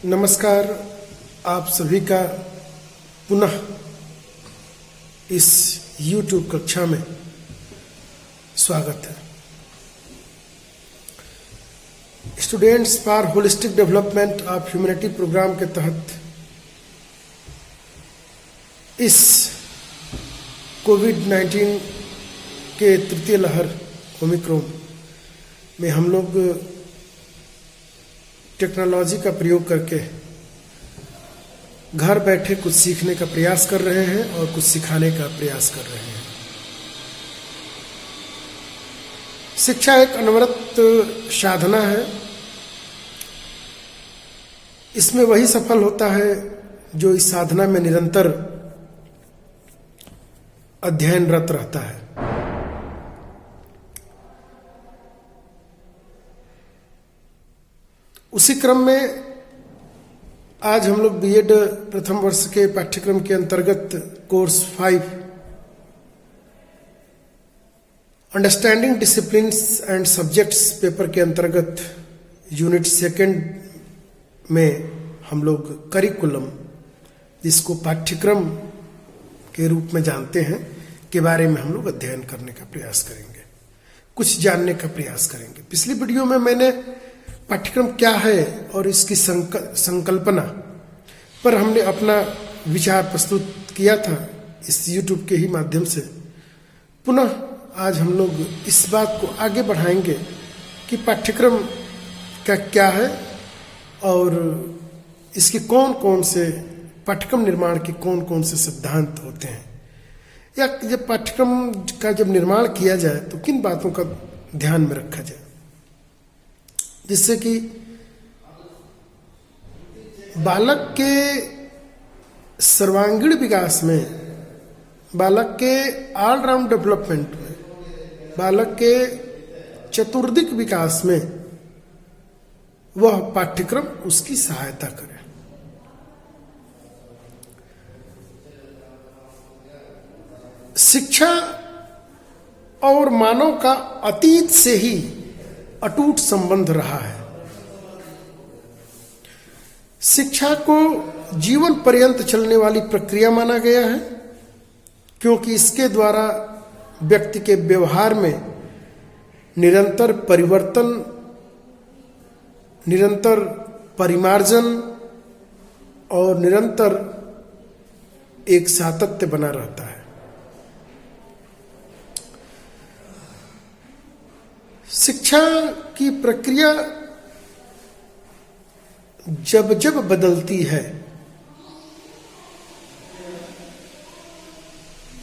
नमस्कार। आप सभी का पुनः इस YouTube कक्षा में स्वागत है। Students for holistic development of humanity programme के तहत इस कोविड-19 के तृतीय लहर ओमिक्रॉन में हम लोग टेक्नोलॉजी का प्रयोग करके घर बैठे कुछ सीखने का प्रयास कर रहे हैं और कुछ सिखाने का प्रयास कर रहे हैं। शिक्षा एक अनवरत साधना है। इसमें वही सफल होता है जो इस साधना में निरंतर अध्ययनरत रहता है। उसी क्रम में आज हम लोग बीएड प्रथम वर्ष के पाठ्यक्रम के अंतर्गत course 5 understanding disciplines and subjects paper के अंतर्गत यूनिट 2 में हम लोग करिकुलम, जिसको पाठ्यक्रम के रूप में जानते हैं, के बारे में हम लोग अध्ययन करने का प्रयास करेंगे, कुछ जानने का प्रयास करेंगे। पिछली वीडियो में मैंने पाठ्यक्रम क्या है और इसकी संकल्पना पर हमने अपना विचार प्रस्तुत किया था इस YouTube के ही माध्यम से। पुनः आज हम लोग इस बात को आगे बढ़ाएंगे कि पाठ्यक्रम का क्या है और इसके कौन कौन से पाठ्यक्रम निर्माण के कौन कौन से सिद्धांत होते हैं, या जब पाठ्यक्रम का जब निर्माण किया जाए तो किन बातों का ध्यान में रखा जाए, जिससे कि बालक के सर्वांगीण विकास में, बालक के ऑलराउंड डेवलपमेंट में, बालक के चतुर्दिक विकास में वह पाठ्यक्रम उसकी सहायता करे। शिक्षा और मानव का अतीत से ही अटूट संबंध रहा है। शिक्षा को जीवन पर्यंत चलने वाली प्रक्रिया माना गया है, क्योंकि इसके द्वारा व्यक्ति के व्यवहार में निरंतर परिवर्तन, निरंतर परिमार्जन और निरंतर एक सातत्य बना रहता है। शिक्षा की प्रक्रिया जब जब बदलती है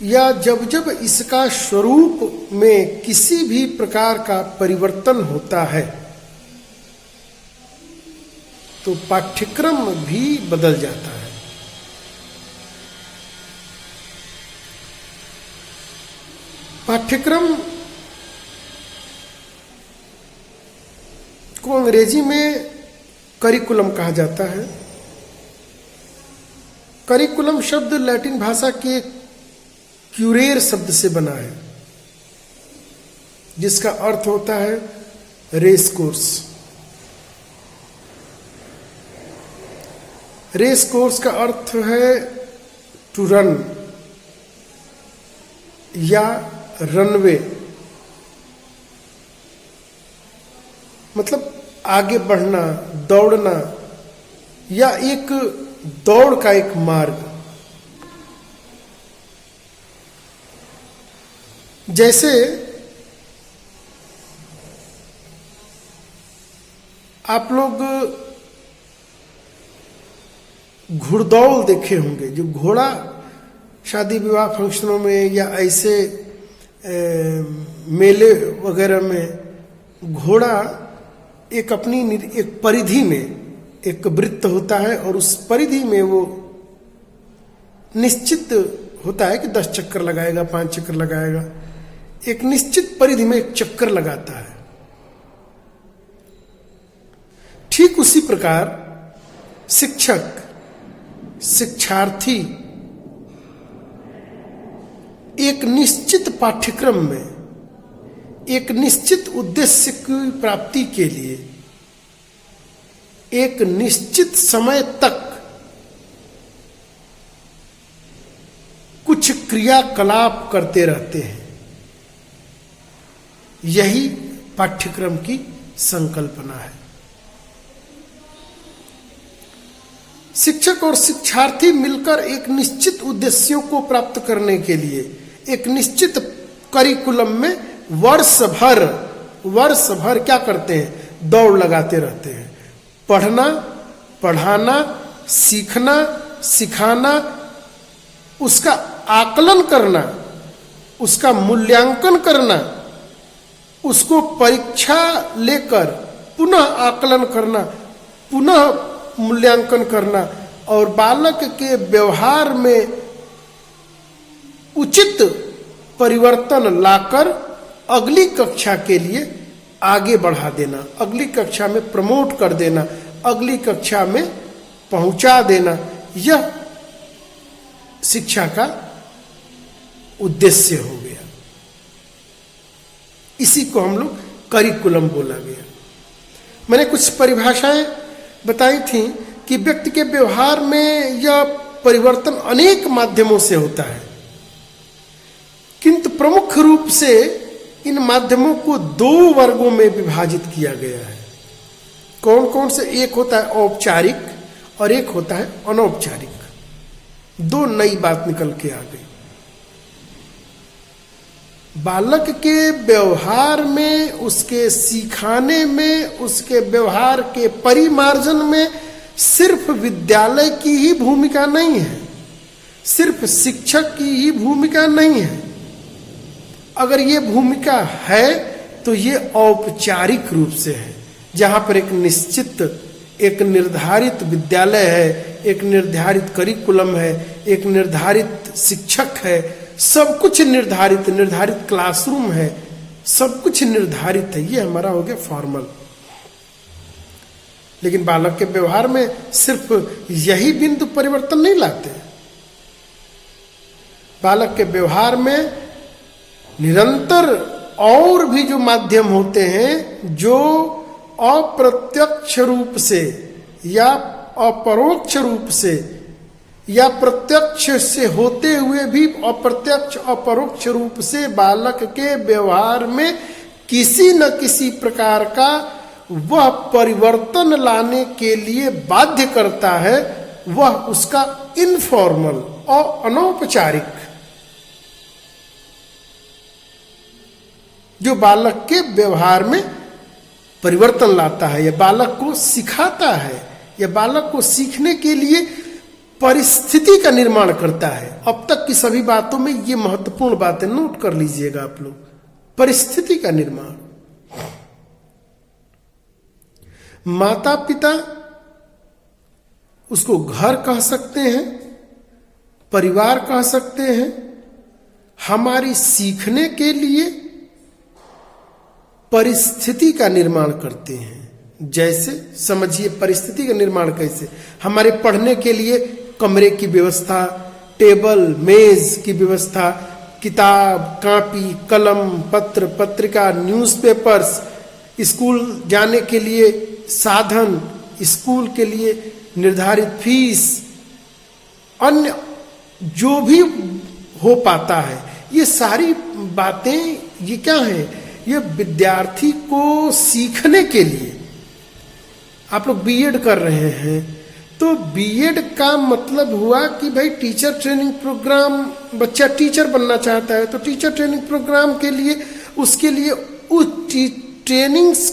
या जब जब इसका स्वरूप में किसी भी प्रकार का परिवर्तन होता है तो पाठ्यक्रम भी बदल जाता है। पाठ्यक्रम को अंग्रेजी में करिकुलम कहा जाता है। करिकुलम शब्द लैटिन भाषा के क्यूरेर शब्द से बना है, जिसका अर्थ होता है रेस कोर्स। रेस कोर्स का अर्थ है टू रन या रनवे, मतलब आगे बढ़ना, दौड़ना, या एक दौड़ का एक मार्ग। जैसे आप लोग घुड़दौड़ देखे होंगे, जो घोड़ा शादी विवाह फंक्शनों में या ऐसे मेले वगैरह में घोड़ा एक अपनी एक परिधि में एक वृत्त होता है और उस परिधि में वो निश्चित होता है कि 10 चक्कर लगाएगा, 5 चक्कर लगाएगा, एक निश्चित परिधि में एक चक्कर लगाता है। ठीक उसी प्रकार शिक्षक, शिक्षार्थी एक निश्चित पाठ्यक्रम में एक निश्चित उद्देश्य की प्राप्ति के लिए एक निश्चित समय तक कुछ क्रियाकलाप करते रहते हैं। यही पाठ्यक्रम की संकल्पना है। शिक्षक और शिक्षार्थी मिलकर एक निश्चित उद्देश्यों को प्राप्त करने के लिए एक निश्चित करिकुलम में वर्ष भर क्या करते हैं? दौड़ लगाते रहते हैं। पढ़ना, पढ़ाना, सीखना, सिखाना, उसका आकलन करना, उसका मूल्यांकन करना, उसको परीक्षा लेकर पुनः आकलन करना, पुनः मूल्यांकन करना और बालक के व्यवहार में उचित परिवर्तन लाकर अगली कक्षा के लिए आगे बढ़ा देना, अगली कक्षा में प्रमोट कर देना, अगली कक्षा में पहुंचा देना, यह शिक्षा का उद्देश्य हो गया। इसी को हम लोग करिकुलम बोला गया। मैंने कुछ परिभाषाएं बताई थी कि व्यक्ति के व्यवहार में यह परिवर्तन अनेक माध्यमों से होता है, किंतु प्रमुख रूप से इन माध्यमों को दो वर्गों में विभाजित किया गया है। कौन कौन से? एक होता है औपचारिक और एक होता है अनौपचारिक। दो नई बात निकल के आ गई। बालक के व्यवहार में, उसके सिखाने में, उसके व्यवहार के परिमार्जन में सिर्फ विद्यालय की ही भूमिका नहीं है, सिर्फ शिक्षक की ही भूमिका नहीं है। अगर ये भूमिका है तो ये औपचारिक रूप से है, जहां पर एक निश्चित, एक निर्धारित विद्यालय है, एक निर्धारित करिकुलम है, एक निर्धारित शिक्षक है, सब कुछ निर्धारित क्लासरूम है, सब कुछ निर्धारित है। ये हमारा हो गया फॉर्मल। लेकिन बालक के व्यवहार में सिर्फ यही बिंदु परिवर्तन नहीं लाते। बालक के व्यवहार में निरंतर और भी जो माध्यम होते हैं, जो अप्रत्यक्ष रूप से या अपरोक्ष रूप से या प्रत्यक्ष से होते हुए भी अप्रत्यक्ष अपरोक्ष रूप से बालक के व्यवहार में किसी न किसी प्रकार का वह परिवर्तन लाने के लिए बाध्य करता है, वह उसका इनफॉर्मल और अनौपचारिक, जो बालक के व्यवहार में परिवर्तन लाता है, या बालक को सिखाता है, या बालक को सीखने के लिए परिस्थिति का निर्माण करता है। अब तक की सभी बातों में ये महत्वपूर्ण बातें नोट कर लीजिएगा आप लोग। परिस्थिति का निर्माण, माता पिता उसको घर कह सकते हैं, परिवार कह सकते हैं, हमारी सीखने के लिए परिस्थिति का निर्माण करते हैं। जैसे समझिए परिस्थिति का निर्माण कैसे? हमारे पढ़ने के लिए कमरे की व्यवस्था, टेबल मेज की व्यवस्था, किताब कापी कलम पत्र पत्रिका न्यूज़पेपर्स, स्कूल जाने के लिए साधन, स्कूल के लिए निर्धारित फीस, अन्य जो भी हो पाता है, ये सारी बातें ये क्या है? ये विद्यार्थी को सीखने के लिए। आप लोग बीएड कर रहे हैं तो बीएड का मतलब हुआ कि भाई टीचर ट्रेनिंग प्रोग्राम, बच्चा टीचर बनना चाहता है तो टीचर ट्रेनिंग प्रोग्राम के लिए, उसके लिए उस ट्रेनिंग्स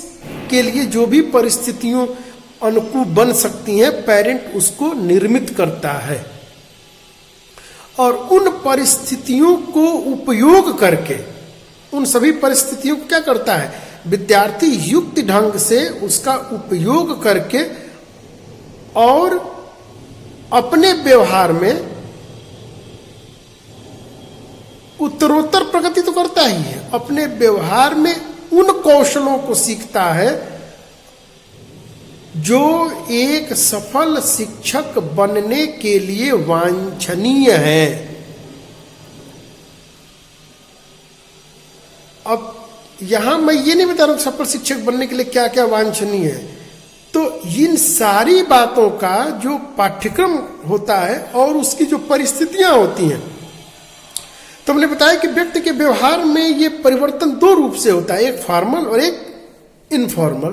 के लिए जो भी परिस्थितियों अनुकूल बन सकती हैं, पेरेंट उसको निर्मित करता है और उन परिस्थितियों को उपयोग करके, उन सभी परिस्थितियों को क्या करता है? विद्यार्थी युक्त ढंग से उसका उपयोग करके और अपने व्यवहार में उत्तरोत्तर प्रगति तो करता ही है, अपने व्यवहार में उन कौशलों को सीखता है जो एक सफल शिक्षक बनने के लिए वांछनीय है। अब यहां मैं ये नहीं बता रहा हूं सफल शिक्षक बनने के लिए क्या क्या वांछनीय है, तो इन सारी बातों का जो पाठ्यक्रम होता है और उसकी जो परिस्थितियां होती हैं, तो हमने बताया कि व्यक्ति के व्यवहार में ये परिवर्तन दो रूप से होता है, एक फॉर्मल और एक इनफॉर्मल,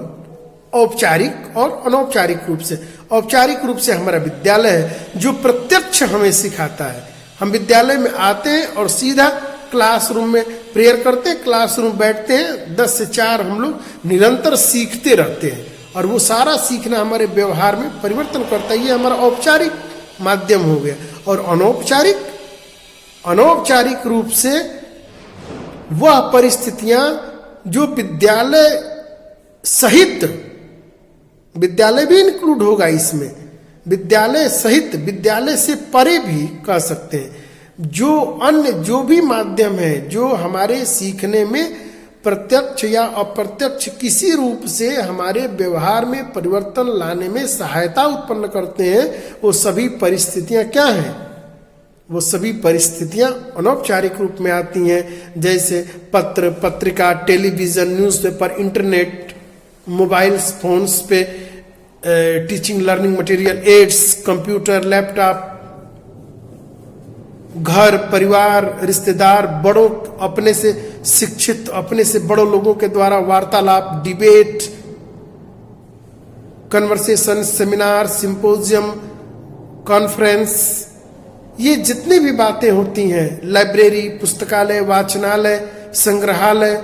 औपचारिक और अनौपचारिक रूप से। औपचारिक रूप से हमारा विद्यालय है जो प्रत्यक्ष हमें सिखाता है। हम विद्यालय में आते हैं और सीधा क्लासरूम में प्रेयर करते हैं, क्लासरूम बैठते हैं, 10 से 4 हम लोग निरंतर सीखते रहते हैं और वो सारा सीखना हमारे व्यवहार में परिवर्तन करता है। ये हमारा औपचारिक माध्यम हो गया। और अनौपचारिक रूप से वह परिस्थितियां जो विद्यालय सहित, विद्यालय भी इंक्लूड होगा इसमें, विद्यालय सहित, विद्यालय से परे भी कह सकते हैं, जो अन्य जो भी माध्यम है जो हमारे सीखने में प्रत्यक्ष या अप्रत्यक्ष किसी रूप से हमारे व्यवहार में परिवर्तन लाने में सहायता उत्पन्न करते हैं, वो सभी परिस्थितियां क्या हैं? वो सभी परिस्थितियां अनौपचारिक रूप में आती हैं। जैसे पत्र, पत्रिका, television, newspaper, internet, mobile phones पे teaching learning material, aids, computer, laptop, घर परिवार, रिश्तेदार, बड़ों, अपने से शिक्षित, अपने से बड़ों लोगों के द्वारा वार्तालाप, debate, conversation, seminar, symposium, conference, ये जितनी भी बातें होती हैं, लाइब्रेरी, पुस्तकालय, वाचनालय, संग्रहालय,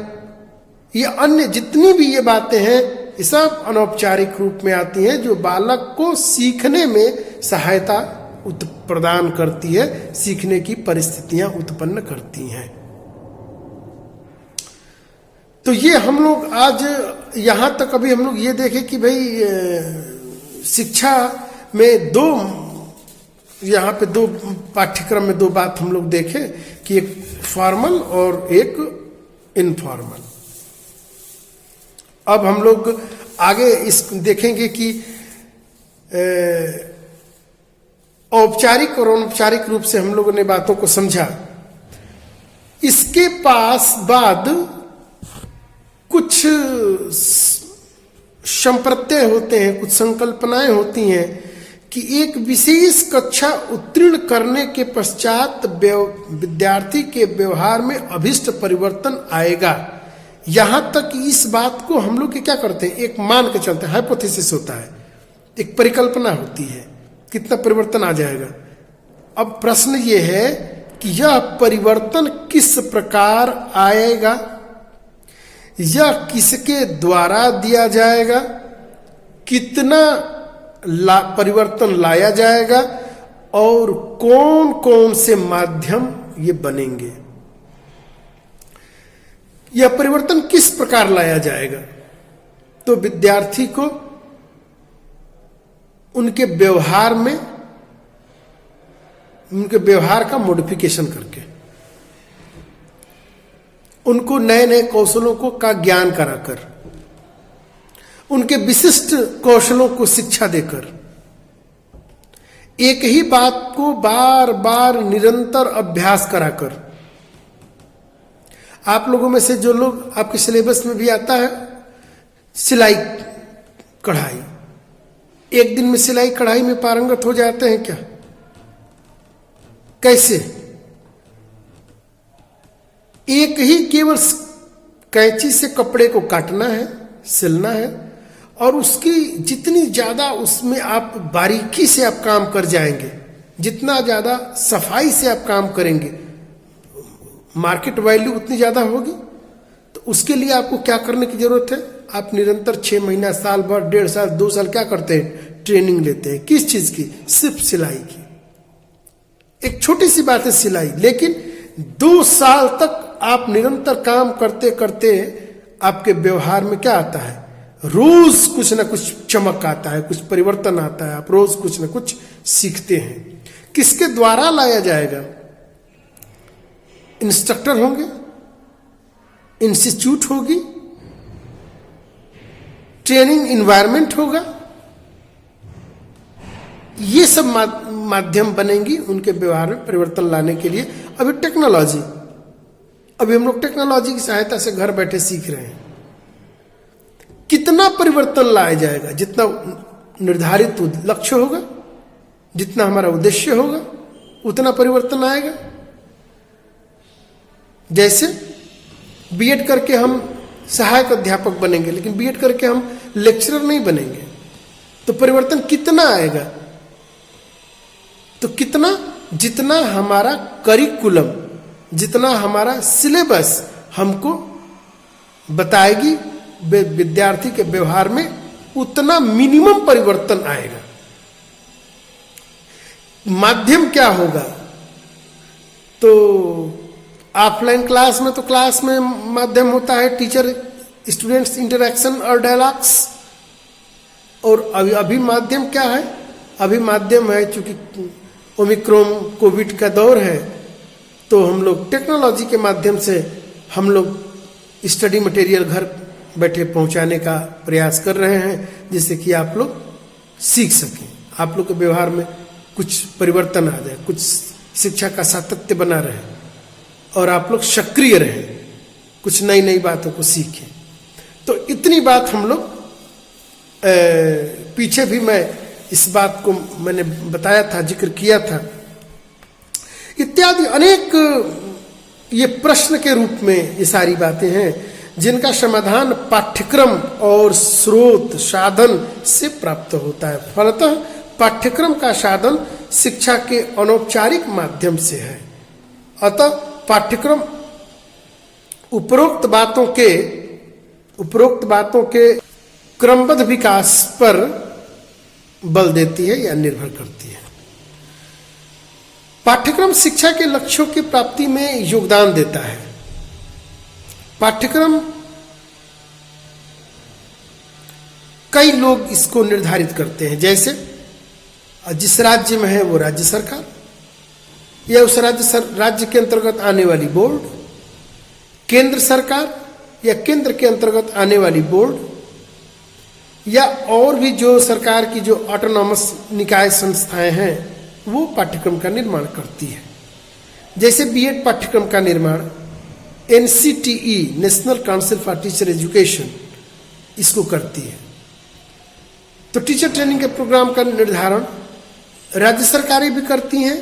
ये अन्य जितनी भी ये बातें हैं, ये सब अनौपचारिक रूप में आती हैं जो बालक को सीखने में सहायता प्रदान करती है, सीखने की परिस्थितियां उत्पन्न करती हैं। तो ये हम लोग आज यहां तक अभी हम लोग ये देखें कि भाई शिक्षा में यहाँ पे दो पाठ्यक्रम में दो बात हम लोग देखें कि एक फॉर्मल और एक इनफॉर्मल। अब हम लोग आगे इस देखेंगे कि औपचारिक और अनौपचारिक रूप से हम लोगों ने बातों को समझा। इसके पास बाद कुछ संप्रत्यय होते हैं, कुछ संकल्पनाएं होती हैं कि एक विशेष कक्षा उत्तीर्ण करने के पश्चात विद्यार्थी के व्यवहार में अभिष्ट परिवर्तन आएगा। यहां तक इस बात को हम लोग क्या करते हैं, एक मान के चलते हैं, हाइपोथेसिस होता है, एक परिकल्पना होती है, कितना परिवर्तन आ जाएगा। अब प्रश्न ये है कि यह परिवर्तन किस प्रकार आएगा, यह किसके द्वारा दिया जाएगा, कितना परिवर्तन लाया जाएगा और कौन कौन से माध्यम ये बनेंगे। यह परिवर्तन किस प्रकार लाया जाएगा, तो विद्यार्थी को उनके व्यवहार में, उनके व्यवहार का मॉडिफिकेशन करके, उनको नए नए कौशलों का ज्ञान कराकर, उनके विशिष्ट कौशलों को शिक्षा देकर, एक ही बात को बार बार निरंतर अभ्यास कराकर। आप लोगों में से जो लोग, आपके सिलेबस में भी आता है सिलाई कढ़ाई, एक दिन में सिलाई कढ़ाई में पारंगत हो जाते हैं क्या? कैसे? एक ही केवल कैंची से कपड़े को काटना है, सिलना है, और उसकी जितनी ज्यादा उसमें आप बारीकी से आप काम कर जाएंगे, जितना ज्यादा सफाई से आप काम करेंगे, मार्केट वैल्यू उतनी ज्यादा होगी। तो उसके लिए आपको क्या करने की जरूरत है? आप निरंतर 6 महीना, साल भर, 1.5 साल, 2 साल क्या करते हैं? ट्रेनिंग लेते हैं। किस चीज की? सिर्फ सिलाई की। एक छोटी सी बात है सिलाई, लेकिन 2 साल तक आप निरंतर काम करते करते आपके व्यवहार में क्या आता है? रोज कुछ ना कुछ चमक आता है, कुछ परिवर्तन आता है, आप रोज कुछ ना कुछ सीखते हैं। किसके द्वारा लाया जाएगा? इंस्ट्रक्टर होंगे, इंस्टीट्यूट होगी, ट्रेनिंग इन्वायरमेंट होगा, ये सब माध्यम बनेंगी उनके व्यवहार में परिवर्तन लाने के लिए। अभी टेक्नोलॉजी, अभी हम लोग टेक्नोलॉजी की सहायता से घर बैठे सीख रहे हैं। कितना परिवर्तन लाया जाएगा, जितना निर्धारित लक्ष्य होगा, जितना हमारा उद्देश्य होगा, उतना परिवर्तन आएगा। जैसे बीएड करके हम सहायक अध्यापक बनेंगे, लेकिन बीएड करके हम लेक्चरर नहीं बनेंगे, तो परिवर्तन कितना आएगा? तो कितना, जितना हमारा करिकुलम, जितना हमारा सिलेबस हमको बताएगी विद्यार्थी के व्यवहार में, उतना मिनिमम परिवर्तन आएगा। माध्यम क्या होगा? तो ऑफलाइन क्लास में, तो क्लास में माध्यम होता है टीचर स्टूडेंट्स इंटरेक्शन और डायलॉग्स। और अभी माध्यम क्या है? अभी माध्यम है, चूंकि ओमिक्रॉन कोविड का दौर है, तो हम लोग टेक्नोलॉजी के माध्यम से हम लोग स्टडी मटेरियल घर बैठे पहुंचाने का प्रयास कर रहे हैं, जिससे कि आप लोग सीख सकें, आप लोग के व्यवहार में कुछ परिवर्तन आ जाए, कुछ शिक्षा का सातत्य बना रहे और आप लोग सक्रिय रहें, कुछ नई नई बातों को सीखें। तो इतनी बात हम लोग पीछे भी मैं इस बात को मैंने बताया था, जिक्र किया था। इत्यादि अनेक ये प्रश्न के रूप में ये सारी बातें हैं, जिनका समाधान पाठ्यक्रम और स्रोत साधन से प्राप्त होता है। फलतः पाठ्यक्रम का साधन शिक्षा के अनौपचारिक माध्यम से है। अतः पाठ्यक्रम उपरोक्त बातों के क्रमबद्ध विकास पर बल देती है या निर्भर करती है। पाठ्यक्रम शिक्षा के लक्ष्यों की प्राप्ति में योगदान देता है। पाठ्यक्रम कई लोग इसको निर्धारित करते हैं, जैसे जिस राज्य में है वो राज्य सरकार, या उस राज्य के अंतर्गत आने वाली बोर्ड, केंद्र सरकार या केंद्र के अंतर्गत आने वाली बोर्ड, या और भी जो सरकार की जो ऑटोनॉमस निकाय संस्थाएं हैं, वो पाठ्यक्रम का निर्माण करती है। जैसे बीएड पाठ्यक्रम का निर्माण NCTE, national council for teacher education, इसको करती है। तो टीचर ट्रेनिंग के प्रोग्राम का निर्धारण राज्य सरकारें भी करती हैं,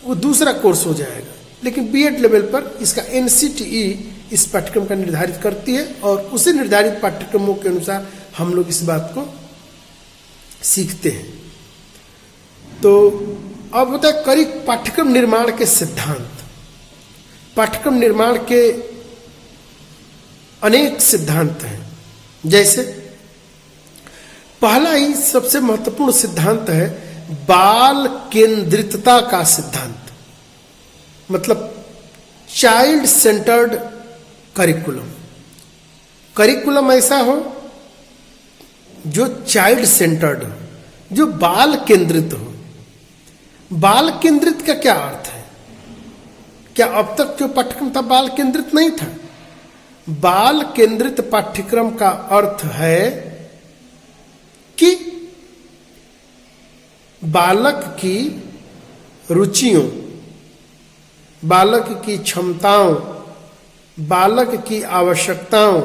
वो दूसरा कोर्स हो जाएगा। लेकिन बीएड लेवल पर इसका एनसीटीई इस पाठ्यक्रम का निर्धारित करती है, और उसी निर्धारित पाठ्यक्रमों के अनुसार हम लोग इस बात को सीखते हैं। तो अब होता है करिक पाठ्यक्रम निर्माण के सिद्धांत। पाठ्यक्रम निर्माण के अनेक सिद्धांत हैं। जैसे पहला ही सबसे महत्वपूर्ण सिद्धांत है बाल केंद्रितता का सिद्धांत, मतलब चाइल्ड सेंटर्ड करिकुलम। करिकुलम ऐसा हो जो चाइल्ड सेंटर्ड हो, जो बाल केंद्रित हो। बाल केंद्रित का क्या अर्थ है? क्या अब तक जो पाठ्यक्रम था बाल केंद्रित नहीं था? बाल केंद्रित पाठ्यक्रम का अर्थ है कि बालक की रुचियों, बालक की क्षमताओं, बालक की आवश्यकताओं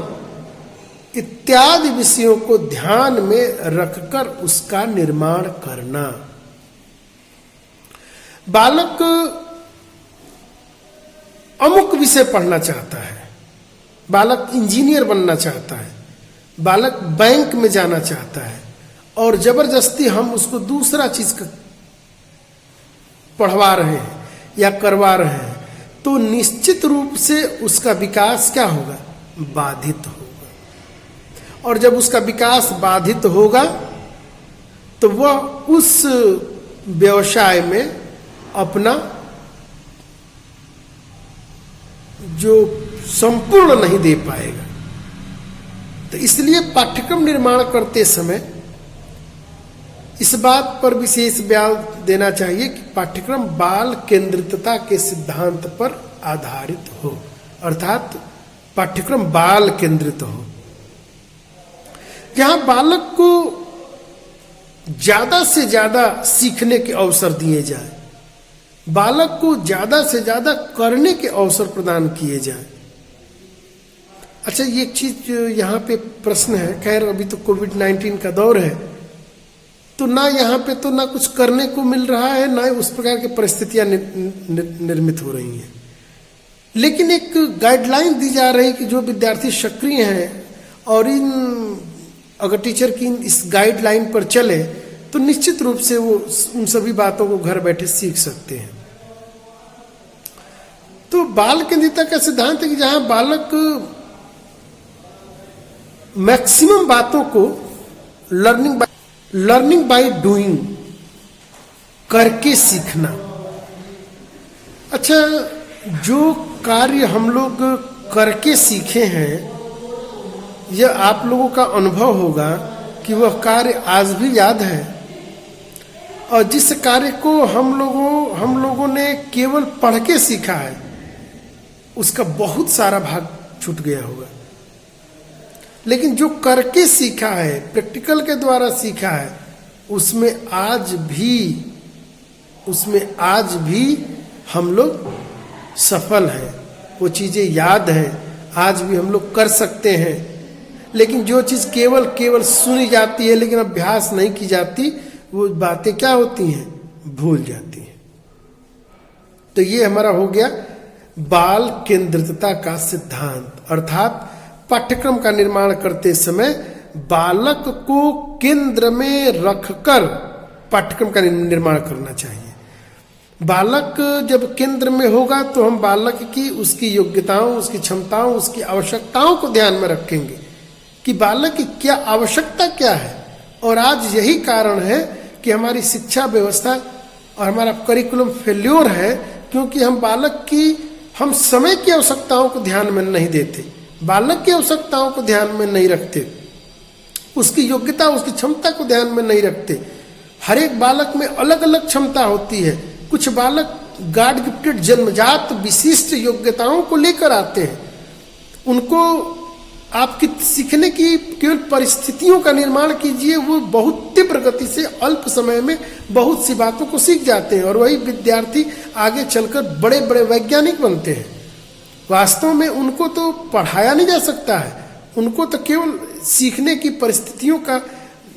इत्यादि विषयों को ध्यान में रखकर उसका निर्माण करना। बालक अमुक विषय पढ़ना चाहता है, बालक इंजीनियर बनना चाहता है, बालक बैंक में जाना चाहता है, और जबरदस्ती हम उसको दूसरा चीज पढ़वा रहे हैं या करवा रहे हैं, तो निश्चित रूप से उसका विकास क्या होगा? बाधित होगा। और जब उसका विकास बाधित होगा तो वह उस व्यवसाय में अपना जो संपूर्ण नहीं दे पाएगा। तो इसलिए पाठ्यक्रम निर्माण करते समय इस बात पर विशेष बयान देना चाहिए कि पाठ्यक्रम बाल केंद्रितता के सिद्धांत पर आधारित हो, अर्थात पाठ्यक्रम बाल केंद्रित हो, जहां बालक को ज्यादा से ज्यादा सीखने के अवसर दिए जाए, बालक को ज्यादा से ज्यादा करने के अवसर प्रदान किए जाए। अच्छा, ये एक चीज यहाँ पे प्रश्न है, खैर अभी तो कोविड-19 का दौर है, तो ना यहाँ पे तो ना कुछ करने को मिल रहा है, ना उस प्रकार की परिस्थितियां निर्मित हो रही हैं। लेकिन एक गाइडलाइन दी जा रही कि जो विद्यार्थी सक्रिय हैं और अगर टीचर की इस गाइडलाइन पर चले तो निश्चित रूप से वो उन सभी बातों को घर बैठे सीख सकते हैं। तो बाल केंद्रितता का सिद्धांत है कि जहां बालक मैक्सिमम बातों को लर्निंग बाय डूइंग, करके सीखना। अच्छा, जो कार्य हम लोग करके सीखे हैं, यह आप लोगों का अनुभव होगा कि वह कार्य आज भी याद है, और जिस कार्य को हम लोगों ने केवल पढ़ के सीखा है, उसका बहुत सारा भाग छूट गया होगा। लेकिन जो करके सीखा है, प्रैक्टिकल के द्वारा सीखा है, उसमें आज भी हम लोग सफल हैं, वो चीजें याद हैं, आज भी हम लोग कर सकते हैं। लेकिन जो चीज केवल सुनी जाती है लेकिन अभ्यास नहीं की जाती, वो बातें क्या होती हैं, भूल जाती हैं। तो ये हमारा हो गया बाल केंद्रितता का सिद्धांत, अर्थात पाठ्यक्रम का निर्माण करते समय बालक को केंद्र में रखकर पाठ्यक्रम का निर्माण करना चाहिए। बालक जब केंद्र में होगा तो हम बालक की उसकी योग्यताओं, उसकी क्षमताओं, उसकी आवश्यकताओं को ध्यान में रखेंगे कि बालक की क्या आवश्यकता क्या है। और आज यही कारण है कि हमारी शिक्षा व्यवस्था और हमारा करिकुलम फेल्योर है, क्योंकि हम समय की आवश्यकताओं को ध्यान में नहीं देते, बालक की आवश्यकताओं को ध्यान में नहीं रखते, उसकी योग्यता, उसकी क्षमता को ध्यान में नहीं रखते। हर एक बालक में अलग अलग क्षमता होती है। कुछ बालक गॉड गिफ्टेड, जन्मजात विशिष्ट योग्यताओं को लेकर आते हैं। उनको आपकी सीखने की केवल परिस्थितियों का निर्माण कीजिए, वो बहुत तीव्र गति से अल्प समय में बहुत सी बातों को सीख जाते हैं, और वही विद्यार्थी आगे चलकर बड़े बड़े वैज्ञानिक बनते हैं। वास्तव में उनको तो पढ़ाया नहीं जा सकता है, उनको तो केवल सीखने की परिस्थितियों का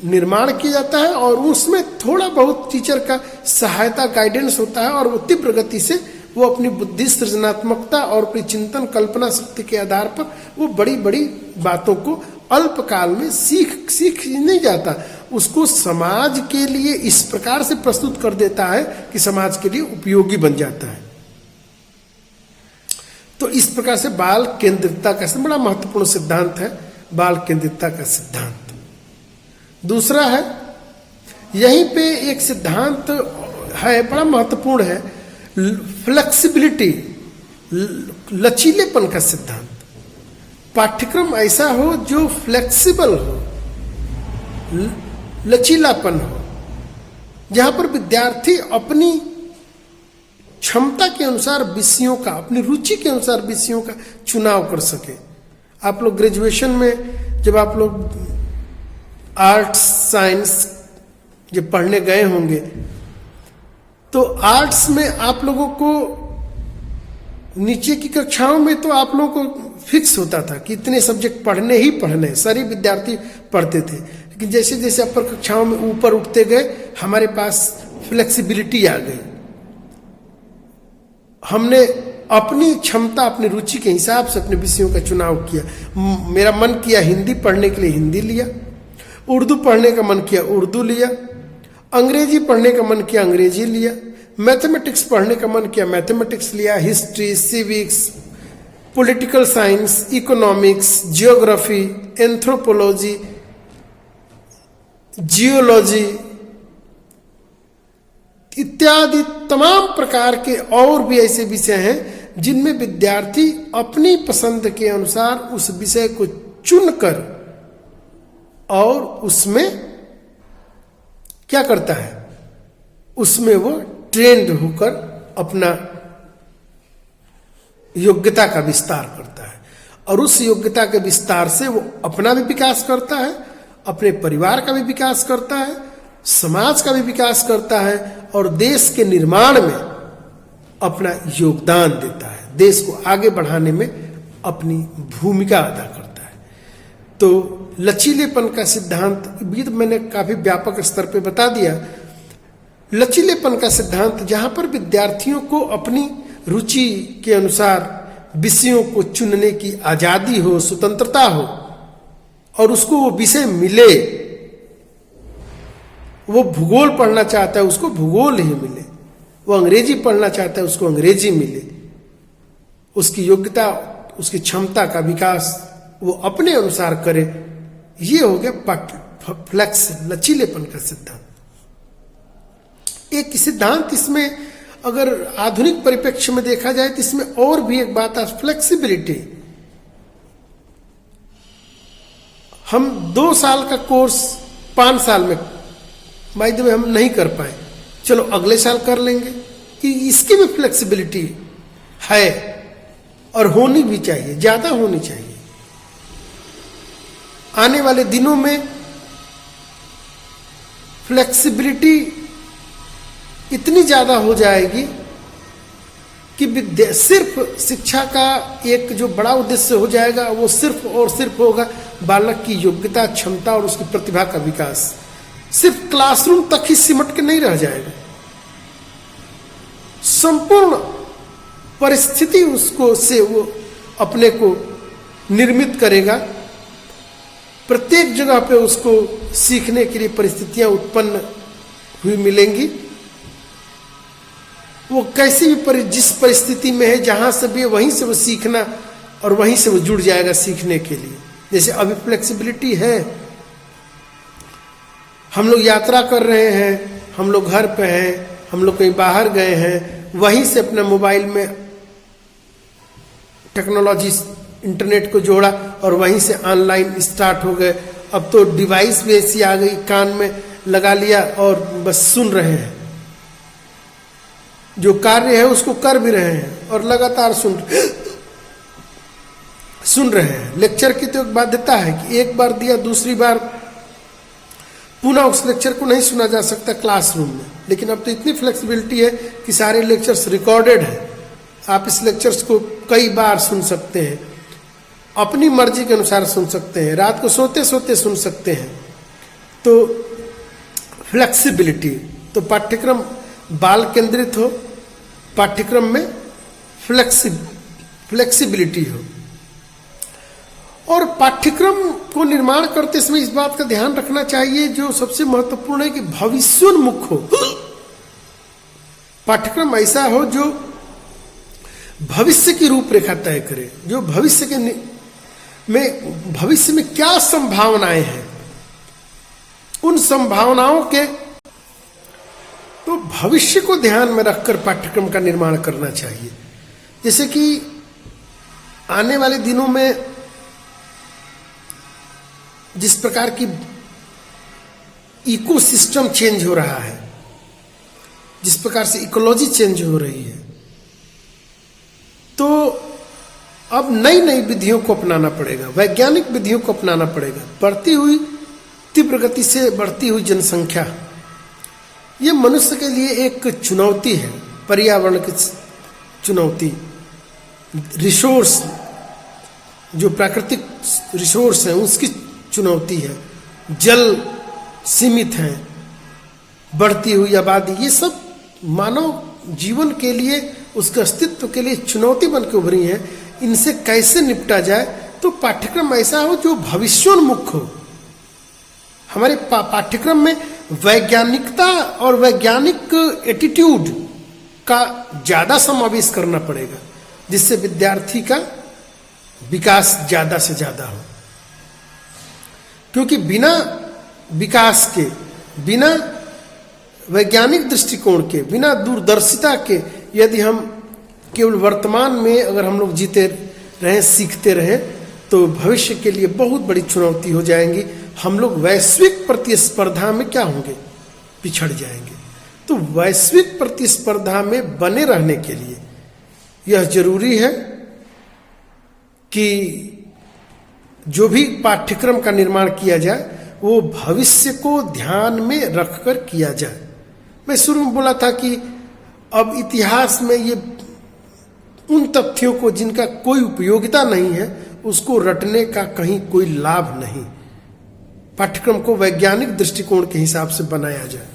निर्माण किया जाता है, और उसमें थोड़ा बहुत टीचर का सहायता, गाइडेंस होता है, और वो तीव्र गति से वो अपनी बुद्धि, सृजनात्मकता और अपनी चिंतन, कल्पना शक्ति के आधार पर वो बड़ी बड़ी बातों को अल्पकाल में सीख नहीं जाता, उसको समाज के लिए इस प्रकार से प्रस्तुत कर देता है कि समाज के लिए उपयोगी बन जाता है। तो इस प्रकार से बाल केंद्रितता का बड़ा महत्वपूर्ण सिद्धांत है, बाल केंद्रितता का सिद्धांत। दूसरा है, यहीं पे एक सिद्धांत है बड़ा महत्वपूर्ण है, फ्लेक्सिबिलिटी, लचीलेपन का सिद्धांत। पाठ्यक्रम ऐसा हो जो फ्लेक्सिबल हो, लचीलापन हो, जहां पर विद्यार्थी अपनी क्षमता के अनुसार विषयों का, अपनी रुचि के अनुसार विषयों का चुनाव कर सके। आप लोग ग्रेजुएशन में जब आप लोग आर्ट्स, साइंस जब पढ़ने गए होंगे, तो आर्ट्स में आप लोगों को नीचे की कक्षाओं में तो आप लोगों को फिक्स होता था कि इतने सब्जेक्ट पढ़ने ही पढ़ने, सारे विद्यार्थी पढ़ते थे। लेकिन जैसे जैसे अपर कक्षाओं में ऊपर उठते गए, हमारे पास फ्लेक्सिबिलिटी आ गई। हमने अपनी क्षमता, अपनी रुचि के हिसाब से अपने विषयों का चुनाव किया। मेरा मन किया हिंदी पढ़ने के लिए हिंदी लिया, उर्दू पढ़ने का मन किया उर्दू लिया, अंग्रेजी पढ़ने का मन किया अंग्रेजी लिया, मैथमेटिक्स पढ़ने का मन किया मैथमेटिक्स लिया, history, civics, political science, economics, geography, anthropology, geology इत्यादि तमाम प्रकार के और भी ऐसे विषय हैं जिनमें विद्यार्थी अपनी पसंद के अनुसार उस विषय को चुनकर और उसमें क्या करता है, उसमें वो ट्रेंड होकर अपना योग्यता का विस्तार करता है, और उस योग्यता के विस्तार से वो अपना भी विकास करता है, अपने परिवार का भी विकास करता है, समाज का भी विकास करता है, और देश के निर्माण में अपना योगदान देता है, देश को आगे बढ़ाने में अपनी भूमिका अदा करता है। तो लचीलेपन का सिद्धांत भी मैंने काफी व्यापक स्तर पे बता दिया। लचीलेपन का सिद्धांत जहां पर विद्यार्थियों को अपनी रुचि के अनुसार विषयों को चुनने की आजादी हो, स्वतंत्रता हो, और उसको वो विषय मिले। वो भूगोल पढ़ना चाहता है, उसको भूगोल ही मिले। वो अंग्रेजी पढ़ना चाहता है, उसको अंग्रेजी मिले। उसकी योग्यता, उसकी क्षमता का विकास वो अपने अनुसार करे। ये हो गया फ्लेक्स, लचीलेपन का सिद्धांत। एक सिद्धांत इसमें अगर आधुनिक परिप्रेक्ष्य में देखा जाए तो इसमें और भी एक बात है, फ्लेक्सिबिलिटी। हम 2 साल का कोर्स 5 साल में बाय द वे हम नहीं कर पाए, चलो अगले साल कर लेंगे। कि इसकी भी फ्लेक्सिबिलिटी है और होनी भी चाहिए, ज्यादा होनी चाहिए। आने वाले दिनों में फ्लेक्सिबिलिटी इतनी ज्यादा हो जाएगी कि सिर्फ शिक्षा का एक जो बड़ा उद्देश्य हो जाएगा वो सिर्फ और सिर्फ होगा बालक की योग्यता, क्षमता और उसकी प्रतिभा का विकास। सिर्फ क्लासरूम तक ही सिमट के नहीं रह जाएगा, संपूर्ण परिस्थिति उसको से वो अपने को निर्मित करेगा। प्रत्येक जगह पे उसको सीखने के लिए परिस्थितियां उत्पन्न हुई मिलेंगी। वो कैसी भी जिस परिस्थिति में है, जहां से भी, वहीं से वो सीखना और वहीं से वो जुड़ जाएगा सीखने के लिए। जैसे अभी फ्लेक्सिबिलिटी है, हम लोग यात्रा कर रहे हैं, हम लोग घर पे हैं, हम लोग कहीं बाहर गए हैं, वहीं से अपने मोबाइल में टेक्नोलॉजी, इंटरनेट को जोड़ा और वहीं से ऑनलाइन स्टार्ट हो गए। अब तो डिवाइस भी ऐसी आ गई, कान में लगा लिया और बस सुन रहे हैं। जो कार्य है उसको कर भी रहे हैं और लगातार सुन रहे हैं। लेक्चर की तो एक बाध्यता है कि एक बार दिया, दूसरी बार पुनः उस लेक्चर को नहीं सुना जा सकता क्लासरूम में। लेकिन अब तो इतनी फ्लेक्सिबिलिटी है कि सारे लेक्चर्स रिकॉर्डेड हैं। आप इस लेक्चर्स को कई बार सुन सकते हैं, अपनी मर्जी के अनुसार सुन सकते हैं, रात को सोते सोते सुन सकते हैं। तो फ्लेक्सिबिलिटी, तो पाठ्यक्रम बाल केंद्रित हो, पाठ्यक्रम में फ्लेक्सिबिलिटी हो। और पाठ्यक्रम को निर्माण करते समय इस बात का ध्यान रखना चाहिए, जो सबसे महत्वपूर्ण है, कि भविष्योन्मुख हो। पाठ्यक्रम ऐसा हो जो भविष्य की रूपरेखा तय करे, जो भविष्य में क्या संभावनाएं हैं, उन संभावनाओं के, तो भविष्य को ध्यान में रखकर पाठ्यक्रम का निर्माण करना चाहिए। जैसे कि आने वाले दिनों में जिस प्रकार की इकोसिस्टम चेंज हो रहा है, जिस प्रकार से इकोलॉजी चेंज हो रही है, तो अब नई नई विधियों को अपनाना पड़ेगा, वैज्ञानिक विधियों को अपनाना पड़ेगा। बढ़ती हुई, तीव्र गति से बढ़ती हुई जनसंख्या, ये मनुष्य के लिए एक चुनौती है। पर्यावरण की चुनौती, रिसोर्स, जो प्राकृतिक रिसोर्स हैं उसकी चुनौती है, जल सीमित है, बढ़ती हुई आबादी, ये सब मानव जीवन के लिए, उसके अस्तित्व के लिए चुनौती बन के उभरी है। इनसे कैसे निपटा जाए, तो पाठ्यक्रम ऐसा हो जो भविष्योन्मुख हो। हमारे पाठ्यक्रम में वैज्ञानिकता और वैज्ञानिक एटीट्यूड का ज्यादा समावेश करना पड़ेगा, जिससे विद्यार्थी का विकास ज्यादा से ज्यादा हो। क्योंकि बिना विकास के, बिना वैज्ञानिक दृष्टिकोण के, बिना दूरदर्शिता के यदि हम केवल वर्तमान में अगर हम लोग जीते रहें, सीखते रहें, तो भविष्य के लिए बहुत बड़ी चुनौती हो जाएंगी। हम लोग वैश्विक प्रतिस्पर्धा में क्या होंगे, पिछड़ जाएंगे। तो वैश्विक प्रतिस्पर्धा में बने रहने के लिए यह जरूरी है कि जो भी पाठ्यक्रम का निर्माण किया जाए वो भविष्य को ध्यान में रखकर किया जाए। मैं शुरू में बोला था कि अब इतिहास में ये उन तथ्यों को जिनका कोई उपयोगिता नहीं है उसको रटने का कहीं कोई लाभ नहीं। पाठ्यक्रम को वैज्ञानिक दृष्टिकोण के हिसाब से बनाया जाए।